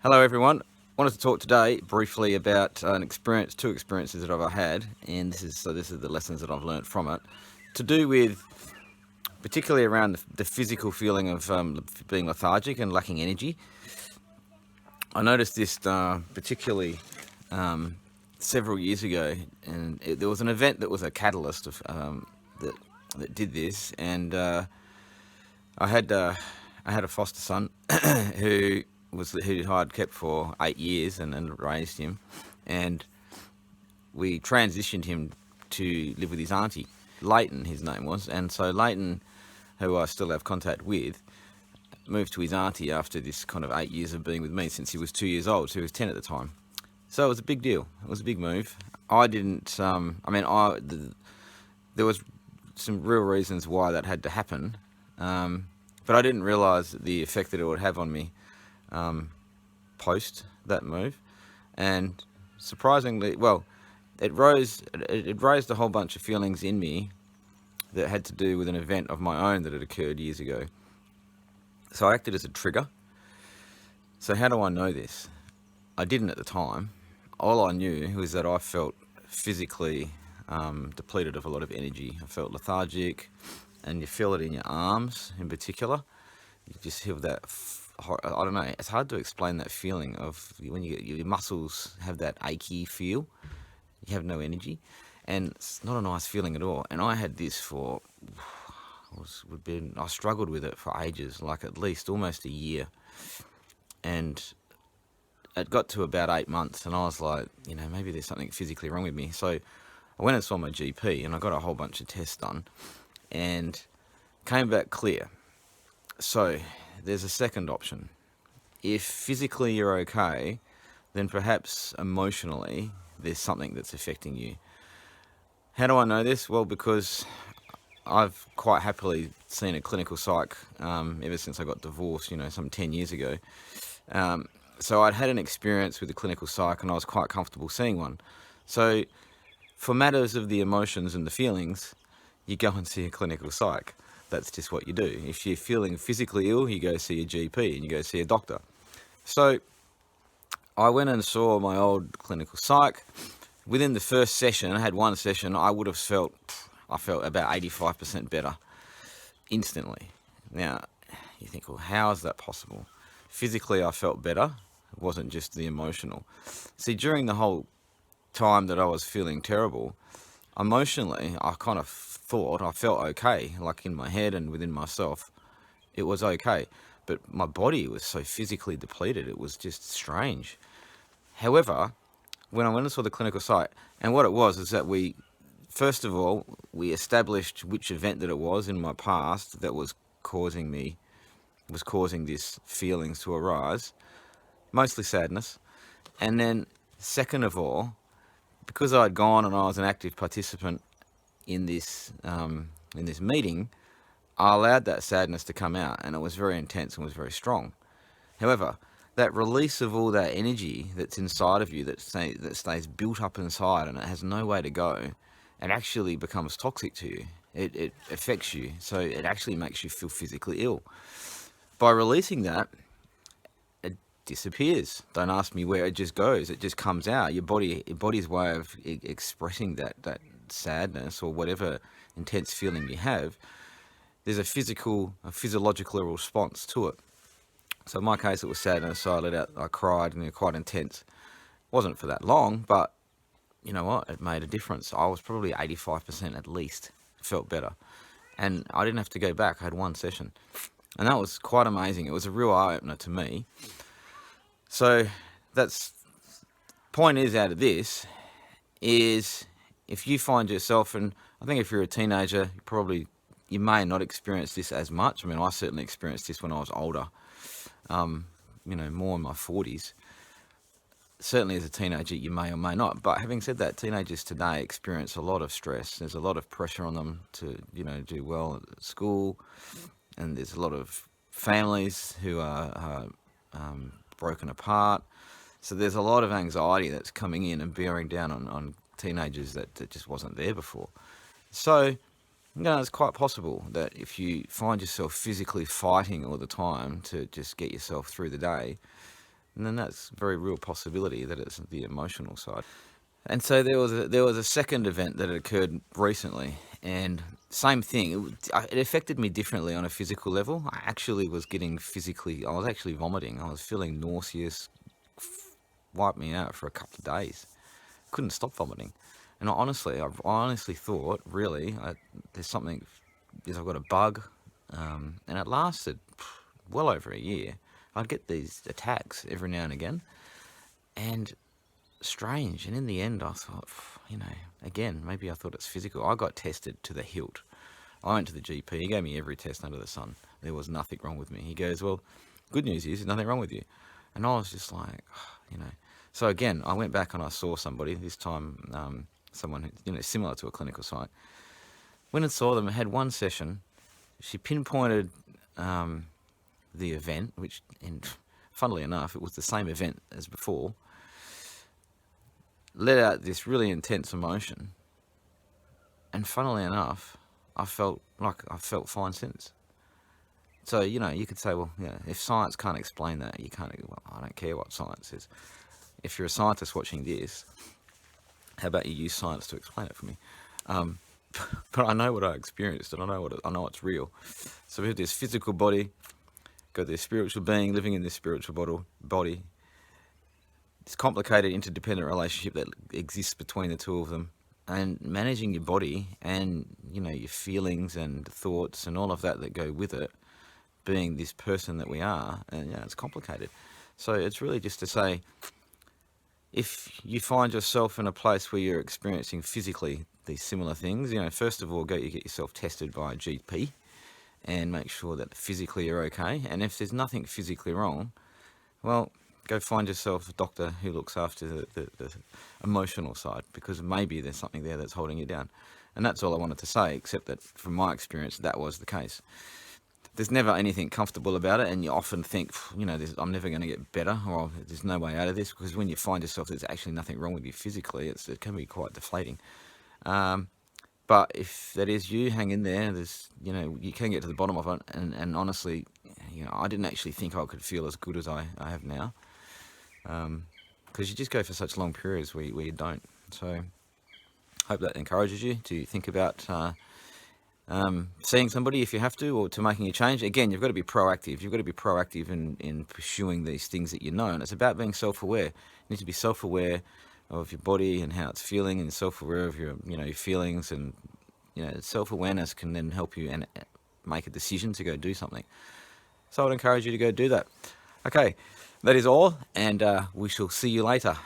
Hello everyone. Wanted to talk today briefly about two experiences that I've had, and this is the lessons that I've learned from it, to do with particularly around the physical feeling of being lethargic and lacking energy. I noticed this particularly several years ago, and there was an event that was a catalyst of that did this, and I had a foster son who I'd kept for 8 years and raised him, and we transitioned him to live with his auntie. Leighton, his name was, and so Leighton, who I still have contact with, moved to his auntie after this kind of 8 years of being with me since he was 2 years old. So he was 10 at the time. So it was a big deal. It was a big move. I didn't. There was some real reasons why that had to happen, but I didn't realise the effect that it would have on me post that move. And surprisingly, it raised a whole bunch of feelings in me that had to do with an event of my own that had occurred years ago. So I acted as a trigger. So how do I know this? I didn't at the time. All I knew was that I felt physically depleted of a lot of energy. I felt lethargic, and you feel it in your arms in particular. You just feel that, I don't know, it's hard to explain that feeling of when your muscles have that achy feel, you have no energy, and it's not a nice feeling at all. And I had this I struggled with it for ages, like at least almost a year. And it got to about 8 months, and I was like, maybe there's something physically wrong with me. So I went and saw my GP, and I got a whole bunch of tests done, and came back clear. So there's a second option. If physically you're okay, then perhaps emotionally there's something that's affecting you. How do I know this? Well, because I've quite happily seen a clinical psych ever since I got divorced, some 10 years ago. So I'd had an experience with a clinical psych, and I was quite comfortable seeing one. So for matters of the emotions and the feelings, you go and see a clinical psych. That's just what you do. If you're feeling physically ill, you go see a GP and you go see a doctor. So I went and saw my old clinical psych. Within the first session, I had one session, I felt about 85% better instantly. Now, you think, well, how is that possible? Physically, I felt better. It wasn't just the emotional. See, during the whole time that I was feeling terrible, emotionally, I kind of thought I felt okay, like in my head and within myself, it was okay. But my body was so physically depleted, it was just strange. However, when I went and saw the clinical site, and what it was is that first of all, we established which event that it was in my past that was causing this feelings to arise, mostly sadness. And then second of all, because I'd gone and I was an active participant in this meeting, I allowed that sadness to come out, and it was very intense and was very strong. However, that release of all that energy that's inside of you that stays built up inside and it has no way to go, it actually becomes toxic to you. It affects you, so it actually makes you feel physically ill. By releasing that, it disappears. Don't ask me where it just goes. It just comes out. Your body's way of expressing that sadness or whatever intense feeling you have. There's a physiological response to it. So in my case, it was sadness. So I cried, and it was quite intense. It wasn't for that long, but you know what? It made a difference. I was probably 85% at least. Felt better. And I didn't have to go back. I had one session. And that was quite amazing. It was a real eye-opener to me. So point is out of this is if you find yourself, and I think if you're a teenager, you may not experience this as much. I mean, I certainly experienced this when I was older, more in my 40s. Certainly as a teenager, you may or may not. But having said that, teenagers today experience a lot of stress. There's a lot of pressure on them to, do well at school. And there's a lot of families who are broken apart. So there's a lot of anxiety that's coming in and bearing down on teenagers that just wasn't there before. So, it's quite possible that if you find yourself physically fighting all the time to just get yourself through the day, And then that's a very real possibility that it's the emotional side. And so there was a second event that had occurred recently, and same thing. It affected me differently on a physical level. I was actually vomiting. I was feeling nauseous, wiped me out for a couple of days. Couldn't stop vomiting, and I honestly thought, really, there's something. I've got a bug, and it lasted well over a year. I'd get these attacks every now and again, and strange. And in the end, I thought, again, maybe I thought it's physical. I got tested to the hilt. I went to the GP. He gave me every test under the sun. There was nothing wrong with me. He goes, well, good news is there's nothing wrong with you. And I was just like, you know. So again, I went back and I saw somebody, this time someone who, similar to a clinical site. Went and saw them, had one session. She pinpointed the event, which, and funnily enough, it was the same event as before. Let out this really intense emotion, and funnily enough, I felt fine since. So, you could say, well, if science can't explain that, you can't. Well, I don't care what science is. If you're a scientist watching this, how about you use science to explain it for me? But I know what I experienced, and I know it's real. So we have this physical body, got this spiritual being living in this spiritual body. This complicated interdependent relationship that exists between the two of them, and managing your body and your feelings and thoughts and all of that go with it, being this person that we are, and it's complicated. So it's really just to say, if you find yourself in a place where you're experiencing physically these similar things, first of all, you get yourself tested by a GP and make sure that physically you're okay. And if there's nothing physically wrong, well, go find yourself a doctor who looks after the emotional side, because maybe there's something there that's holding you down. And that's all I wanted to say, except that from my experience, that was the case. There's never anything comfortable about it, and you often think, I'm never going to get better, or there's no way out of this, because when you find yourself there's actually nothing wrong with you physically, it can be quite deflating. But if that is you, hang in there. You can get to the bottom of it, and honestly, I didn't actually think I could feel as good as I have now. Because you just go for such long periods where you don't. So hope that encourages you to think about seeing somebody if you have to, or to making a change. Again, you've got to be proactive. You've got to be proactive in pursuing these things that you know. And it's about being self-aware. You need to be self-aware of your body and how it's feeling, and self-aware of your feelings. And self-awareness can then help you and make a decision to go do something. So I would encourage you to go do that. Okay, that is all, and we shall see you later.